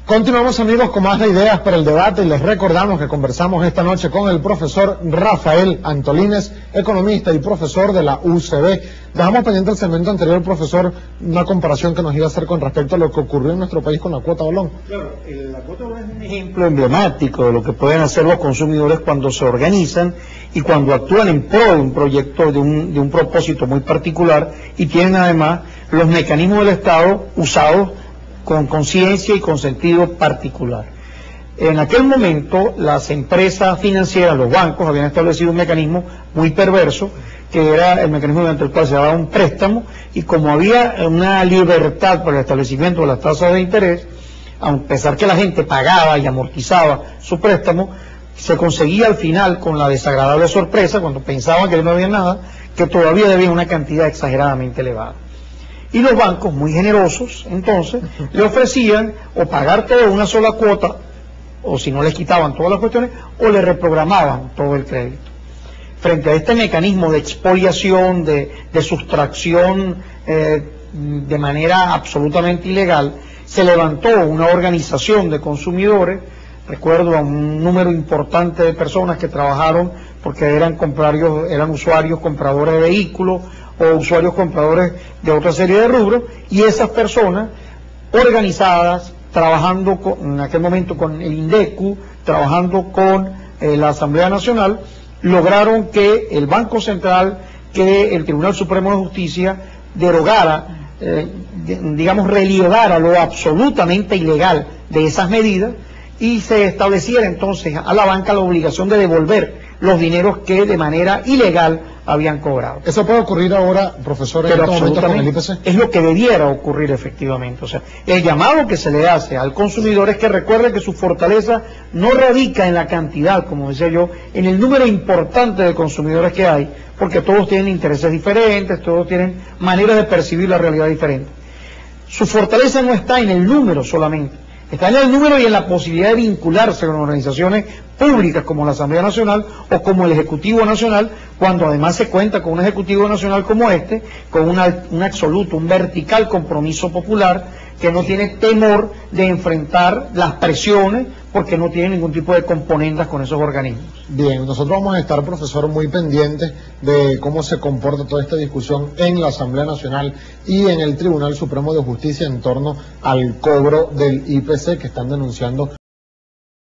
Continuamos, amigos, con más de ideas para el debate y les recordamos que conversamos esta noche con el profesor Rafael Antolínez, economista y profesor de la UCB. Dejamos pendiente el segmento anterior, profesor, una comparación que nos iba a hacer con respecto a lo que ocurrió en nuestro país con la cuota balón. Claro, la cuota balón es un ejemplo emblemático de lo que pueden hacer los consumidores cuando se organizan y cuando actúan en pro de un proyecto, de un propósito muy particular, y tienen además los mecanismos del Estado usados con conciencia y con sentido particular. En aquel momento, las empresas financieras, los bancos, habían establecido un mecanismo muy perverso, que era el mecanismo mediante el cual se daba un préstamo, y como había una libertad para el establecimiento de las tasas de interés, a pesar que la gente pagaba y amortizaba su préstamo, se conseguía al final, con la desagradable sorpresa, cuando pensaban que no había nada, que todavía debían una cantidad exageradamente elevada. Y los bancos, muy generosos, entonces, le ofrecían o pagar todo una sola cuota, o si no les quitaban todas las cuestiones, o le reprogramaban todo el crédito. Frente a este mecanismo de expoliación, de sustracción de manera absolutamente ilegal, se levantó una organización de consumidores. Recuerdo a un número importante de personas que trabajaron porque eran usuarios compradores de vehículos o usuarios compradores de otra serie de rubros, y esas personas organizadas, trabajando en aquel momento con el INDECU, trabajando con la Asamblea Nacional, lograron que el Banco Central, que el Tribunal Supremo de Justicia derogara, relevara lo absolutamente ilegal de esas medidas, y se estableciera entonces a la banca la obligación de devolver los dineros que de manera ilegal habían cobrado. ¿Eso puede ocurrir ahora, profesor, en Pero este momento con el IPC? Es lo que debiera ocurrir efectivamente. O sea, el llamado que se le hace al consumidor es que recuerde que su fortaleza no radica en la cantidad, como decía yo, en el número importante de consumidores que hay, porque todos tienen intereses diferentes, todos tienen maneras de percibir la realidad diferente. Su fortaleza no está en el número solamente, está en el número y en la posibilidad de vincularse con organizaciones públicas como la Asamblea Nacional o como el Ejecutivo Nacional, cuando además se cuenta con un Ejecutivo Nacional como este, con un absoluto, un vertical compromiso popular, que no tiene temor de enfrentar las presiones porque no tiene ningún tipo de componendas con esos organismos. Bien, nosotros vamos a estar, profesor, muy pendientes de cómo se comporta toda esta discusión en la Asamblea Nacional y en el Tribunal Supremo de Justicia en torno al cobro del IPC que están denunciando